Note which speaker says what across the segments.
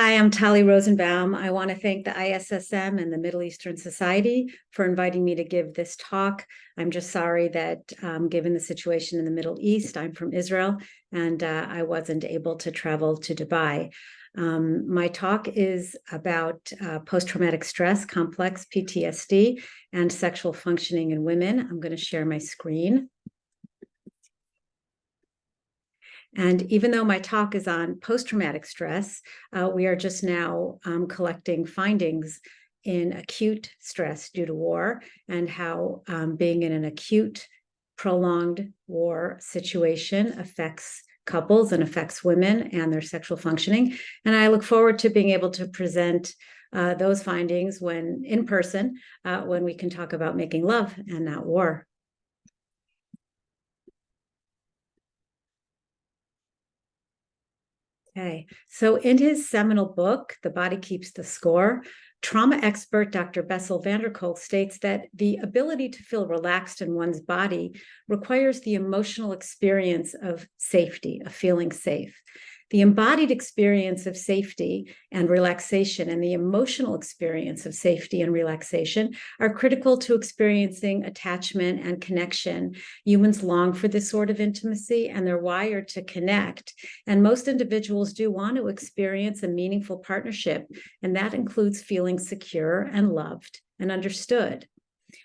Speaker 1: Hi, I'm Tali Rosenbaum. I want to thank the ISSM and the Middle Eastern Society for inviting me to give this talk. I'm just sorry that given the situation in the Middle East, I'm from Israel, and I wasn't able to travel to Dubai. My talk is about post-traumatic stress complex, PTSD, and sexual functioning in women. I'm going to share my screen. And even though my talk is on post-traumatic stress, we are just now collecting findings in acute stress due to war and how being in an acute, prolonged war situation affects couples and affects women and their sexual functioning. And I look forward to being able to present those findings when in person, when we can talk about making love and not war. Okay, so in his seminal book, The Body Keeps the Score, trauma expert Dr. Bessel van der Kolk states that the ability to feel relaxed in one's body requires the emotional experience of safety, of feeling safe. The embodied experience of safety and relaxation and the emotional experience of safety and relaxation are critical to experiencing attachment and connection. Humans long for this sort of intimacy and they're wired to connect. And most individuals do want to experience a meaningful partnership, and that includes feeling secure and loved and understood.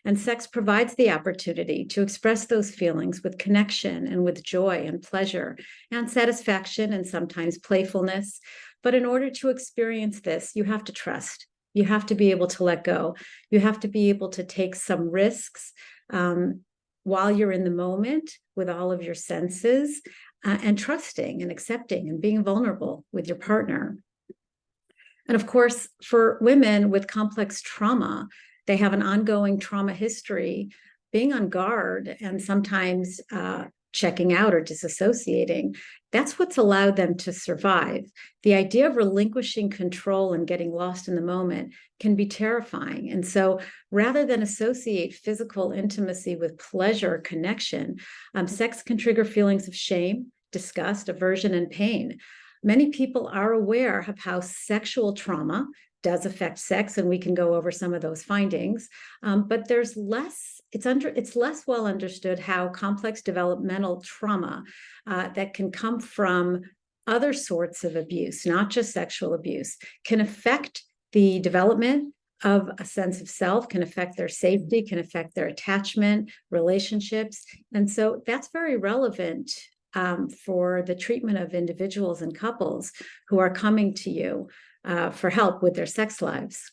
Speaker 1: And sex provides the opportunity to express those feelings with connection and with joy and pleasure and satisfaction and sometimes playfulness. But in order to experience this, you have to trust. You have to be able to let go. You have to be able to take some risks while you're in the moment with all of your senses and trusting and accepting and being vulnerable with your partner. And of course, for women with complex trauma, they have an ongoing trauma history, being on guard and sometimes checking out or disassociating. That's what's allowed them to survive. The idea of relinquishing control and getting lost in the moment can be terrifying. And so rather than associate physical intimacy with pleasure or connection, sex can trigger feelings of shame, disgust, aversion, and pain. Many people are aware of how sexual trauma does affect sex, and we can go over some of those findings. But there's less, it's less well understood how complex developmental trauma that can come from other sorts of abuse, not just sexual abuse, can affect the development of a sense of self, can affect their safety, can affect their attachment, relationships. And so that's very relevant for the treatment of individuals and couples who are coming to you for help with their sex lives.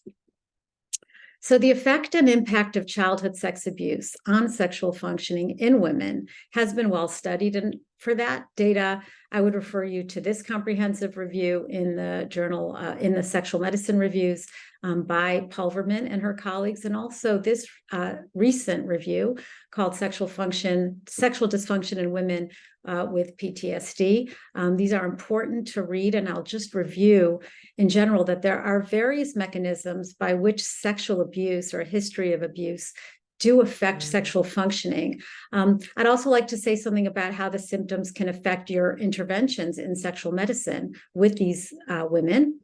Speaker 1: So the effect and impact of childhood sex abuse on sexual functioning in women has been well studied. And for that data, I would refer you to this comprehensive review in the journal, in the Sexual Medicine Reviews by Pulverman and her colleagues, and also this recent review called Sexual Dysfunction in Women with PTSD. These are important to read, and I'll just review in general that there are various mechanisms by which sexual abuse or a history of abuse do affect sexual functioning. I'd also like to say something about how the symptoms can affect your interventions in sexual medicine with these women.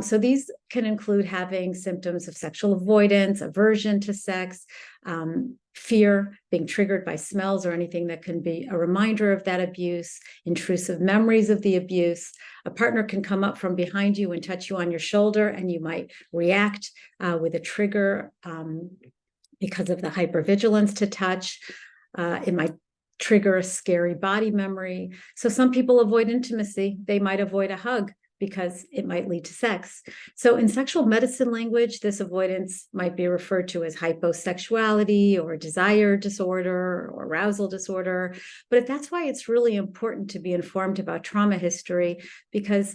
Speaker 1: So these can include having symptoms of sexual avoidance, aversion to sex, fear, being triggered by smells or anything that can be a reminder of that abuse, intrusive memories of the abuse. A partner can come up from behind you and touch you on your shoulder, and you might react with a trigger because of the hypervigilance to touch. It might trigger a scary body memory. So some people avoid intimacy. They might avoid a hug because it might lead to sex. So in sexual medicine language, this avoidance might be referred to as hyposexuality or desire disorder or arousal disorder. But that's why it's really important to be informed about trauma history, because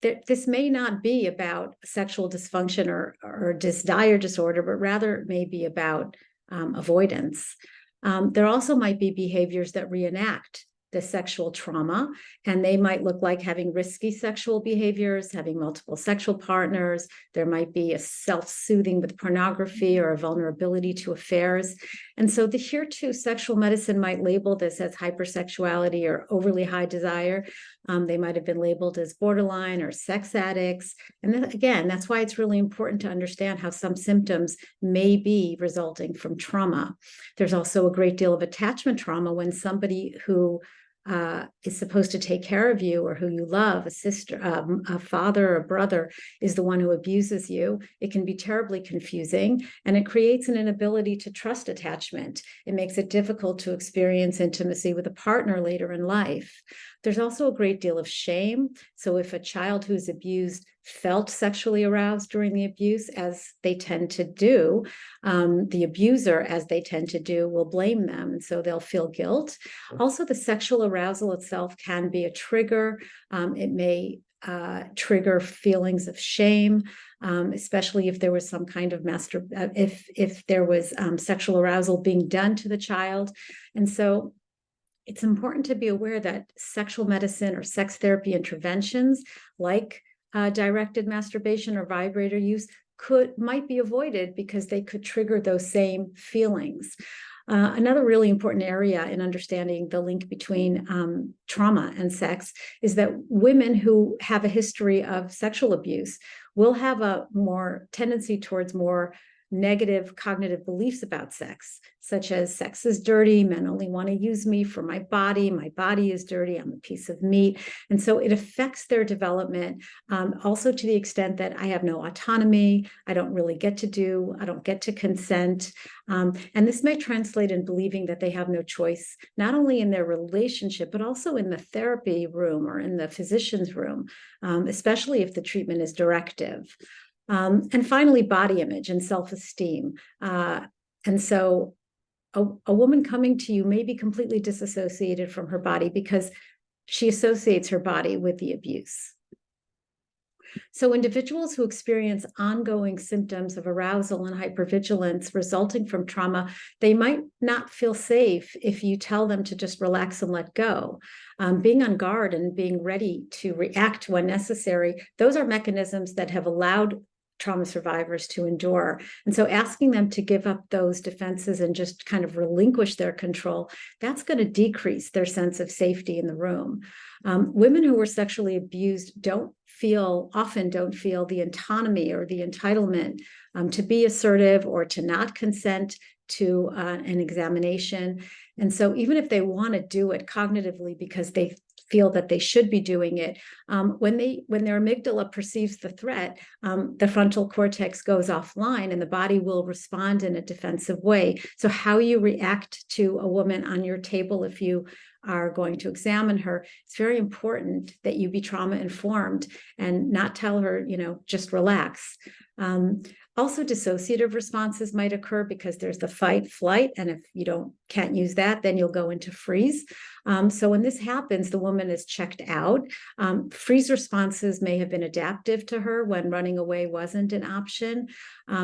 Speaker 1: this may not be about sexual dysfunction or desire disorder, but rather it may be about avoidance. There also might be behaviors that reenact the sexual trauma, and they might look like having risky sexual behaviors, having multiple sexual partners. There might be a self-soothing with pornography or a vulnerability to affairs. And so here too, sexual medicine might label this as hypersexuality or overly high desire, They might have been labeled as borderline or sex addicts. And then again, that's why it's really important to understand how some symptoms may be resulting from trauma. There's also a great deal of attachment trauma when somebody who is supposed to take care of you or who you love, a sister, a father, or a brother, is the one who abuses you. It can be terribly confusing, and it creates an inability to trust attachment. It makes it difficult to experience intimacy with a partner later in life. There's also a great deal of shame. So if a child who's abused felt sexually aroused during the abuse, as they tend to do, the abuser, as they tend to do, will blame them. And so they'll feel guilt. Also, the sexual arousal itself can be a trigger. It may trigger feelings of shame, especially if there was some kind of if there was sexual arousal being done to the child. And so it's important to be aware that sexual medicine or sex therapy interventions like directed masturbation or vibrator use might be avoided because they could trigger those same feelings. Another really important area in understanding the link between trauma and sex is that women who have a history of sexual abuse will have a more tendency towards more negative cognitive beliefs about sex, such as sex is dirty, men only want to use me for my body is dirty, I'm a piece of meat. And so it affects their development, also to the extent that I have no autonomy, I don't get to consent. And this may translate in believing that they have no choice, not only in their relationship, but also in the therapy room or in the physician's room, especially if the treatment is directive. And finally, body image and self-esteem. And so a woman coming to you may be completely disassociated from her body because she associates her body with the abuse. So individuals who experience ongoing symptoms of arousal and hypervigilance resulting from trauma, they might not feel safe if you tell them to just relax and let go. Being on guard and being ready to react when necessary, those are mechanisms that have allowed trauma survivors to endure. And so asking them to give up those defenses and just kind of relinquish their control, that's going to decrease their sense of safety in the room. Women who were sexually abused often don't feel the autonomy or the entitlement to be assertive or to not consent to an examination. And so even if they want to do it cognitively because they feel that they should be doing it, when their amygdala perceives the threat, the frontal cortex goes offline and the body will respond in a defensive way. So how you react to a woman on your table if you are going to examine her, it's very important that you be trauma informed and not tell her, just relax. Also, dissociative responses might occur because there's the fight, flight, and if you can't use that, then you'll go into freeze. So when this happens, the woman is checked out. Freeze responses may have been adaptive to her when running away wasn't an option.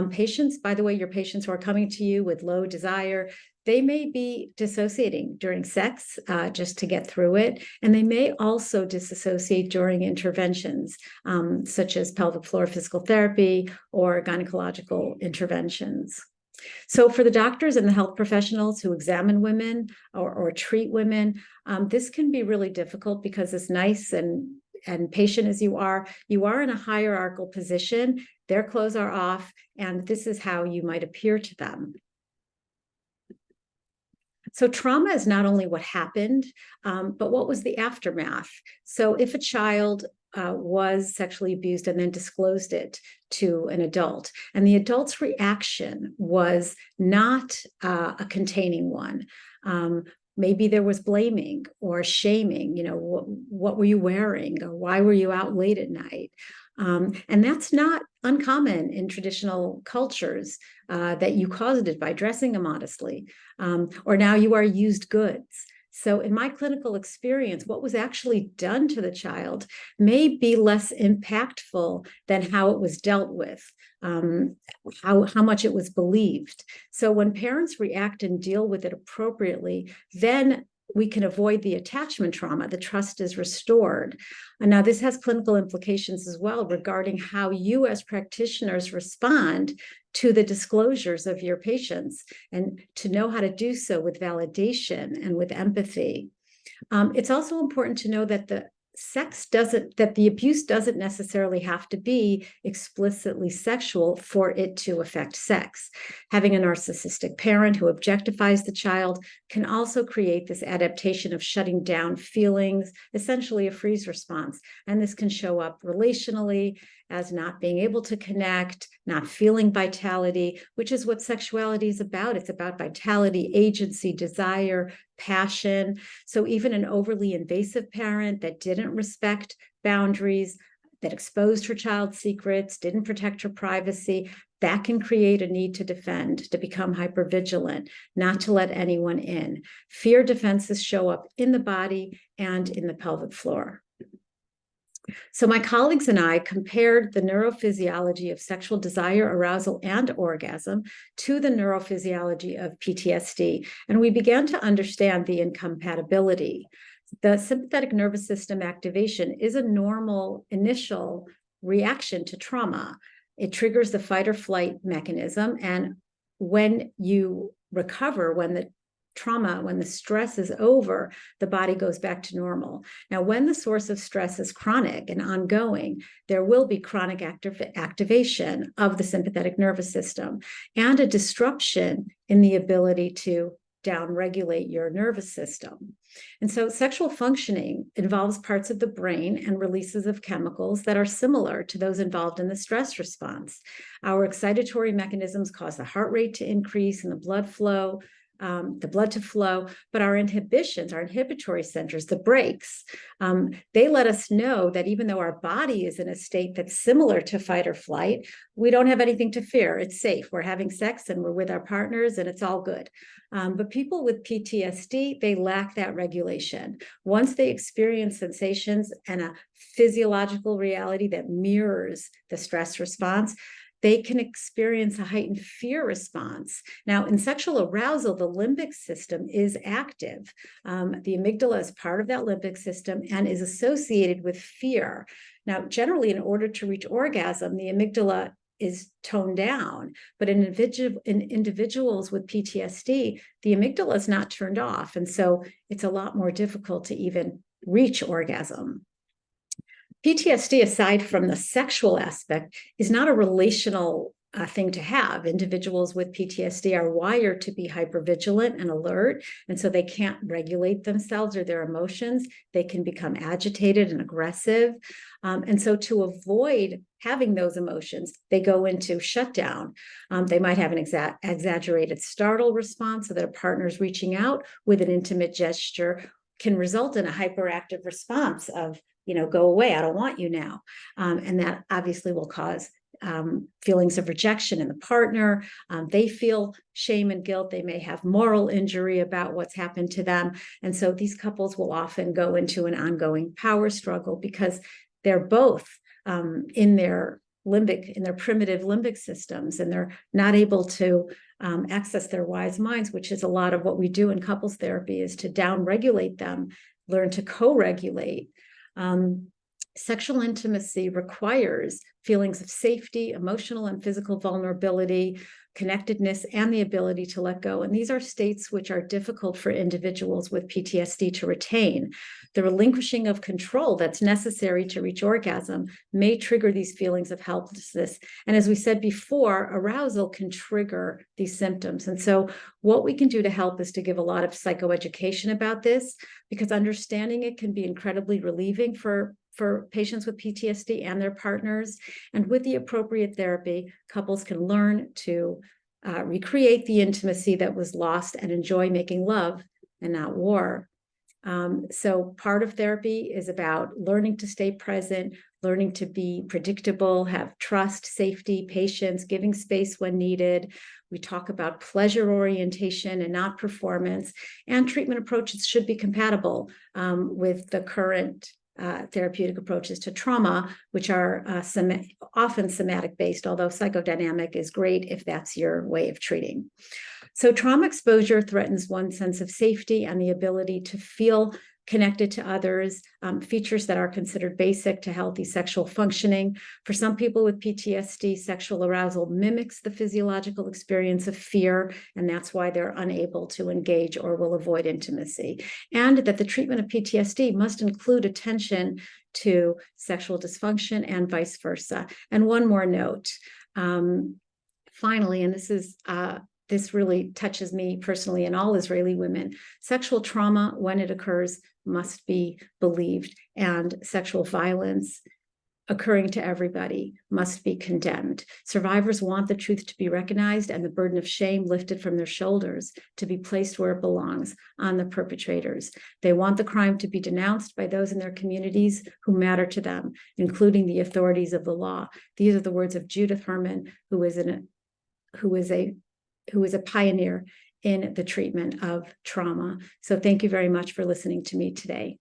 Speaker 1: Patients, by the way, your patients who are coming to you with low desire, they may be dissociating during sex just to get through it. And they may also disassociate during interventions, such as pelvic floor physical therapy or gynecological interventions. So for the doctors and the health professionals who examine women or treat women, this can be really difficult because as nice and patient as you are in a hierarchical position, their clothes are off, and this is how you might appear to them. So trauma is not only what happened, but what was the aftermath. So if a child was sexually abused and then disclosed it to an adult, and the adult's reaction was not a containing one, maybe there was blaming or shaming, what were you wearing, or why were you out late at night? And that's not uncommon in traditional cultures, that you caused it by dressing immodestly, or now you are used goods. So in my clinical experience, what was actually done to the child may be less impactful than how it was dealt with, how much it was believed. So when parents react and deal with it appropriately, then we can avoid the attachment trauma. The trust is restored. And now this has clinical implications as well regarding how you as practitioners respond to the disclosures of your patients, and to know how to do so with validation and with empathy. It's also important to know that the the abuse doesn't necessarily have to be explicitly sexual for it to affect sex. Having a narcissistic parent who objectifies the child can also create this adaptation of shutting down feelings, essentially a freeze response. And this can show up relationally as not being able to connect, not feeling vitality, which is what sexuality is about. It's about vitality, agency, desire, passion. So even an overly invasive parent that didn't respect boundaries, that exposed her child's secrets, didn't protect her privacy, that can create a need to defend, to become hypervigilant, not to let anyone in. Fear defenses show up in the body and in the pelvic floor. So my colleagues and I compared the neurophysiology of sexual desire, arousal, and orgasm to the neurophysiology of PTSD, and we began to understand the incompatibility. The sympathetic nervous system activation is a normal initial reaction to trauma. It triggers the fight or flight mechanism, and when you recover, when the stress is over, the body goes back to normal. Now, when the source of stress is chronic and ongoing, there will be chronic activation of the sympathetic nervous system and a disruption in the ability to downregulate your nervous system. And so sexual functioning involves parts of the brain and releases of chemicals that are similar to those involved in the stress response. Our excitatory mechanisms cause the heart rate to increase and the blood to flow, but our inhibitions, our inhibitory centers, the brakes, they let us know that even though our body is in a state that's similar to fight or flight, we don't have anything to fear. It's safe. We're having sex and we're with our partners and it's all good. But people with PTSD, they lack that regulation. Once they experience sensations and a physiological reality that mirrors the stress response, they can experience a heightened fear response. Now, in sexual arousal, the limbic system is active. The amygdala is part of that limbic system and is associated with fear. Now, generally, in order to reach orgasm, the amygdala is toned down, but in individuals with PTSD, the amygdala is not turned off. And so it's a lot more difficult to even reach orgasm. PTSD, aside from the sexual aspect, is not a relational thing to have. Individuals with PTSD are wired to be hypervigilant and alert, and so they can't regulate themselves or their emotions. They can become agitated and aggressive. And so to avoid having those emotions, they go into shutdown. They might have an exaggerated startle response so that a partner's reaching out with an intimate gesture can result in a hyperactive response of, go away, I don't want you now. And that obviously will cause feelings of rejection in the partner. They feel shame and guilt. They may have moral injury about what's happened to them. And so these couples will often go into an ongoing power struggle because they're both in their primitive limbic systems, and they're not able to access their wise minds, which is a lot of what we do in couples therapy, is to downregulate them, learn to co-regulate. Sexual intimacy requires feelings of safety, emotional and physical vulnerability, connectedness, and the ability to let go. And these are states which are difficult for individuals with PTSD to retain. The relinquishing of control that's necessary to reach orgasm may trigger these feelings of helplessness. And as we said before, arousal can trigger these symptoms. And so what we can do to help is to give a lot of psychoeducation about this, because understanding it can be incredibly relieving for patients with PTSD and their partners. And with the appropriate therapy, couples can learn to recreate the intimacy that was lost and enjoy making love and not war. So part of therapy is about learning to stay present, learning to be predictable, have trust, safety, patience, giving space when needed. We talk about pleasure orientation and not performance, and treatment approaches should be compatible with the current therapeutic approaches to trauma, which are often somatic based, although psychodynamic is great if that's your way of treating. So trauma exposure threatens one's sense of safety and the ability to feel connected to others, features that are considered basic to healthy sexual functioning. For some people with PTSD, sexual arousal mimics the physiological experience of fear, and that's why they're unable to engage or will avoid intimacy. And that the treatment of PTSD must include attention to sexual dysfunction and vice versa. And one more note. Finally, and this really touches me personally and all Israeli women, sexual trauma, when it occurs, must be believed, and sexual violence occurring to everybody must be condemned. Survivors want the truth to be recognized and the burden of shame lifted from their shoulders to be placed where it belongs, on the perpetrators. They want the crime to be denounced by those in their communities who matter to them, including the authorities of the law. These are the words of Judith Herman, who is a pioneer in the treatment of trauma. So thank you very much for listening to me today.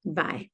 Speaker 1: Bye.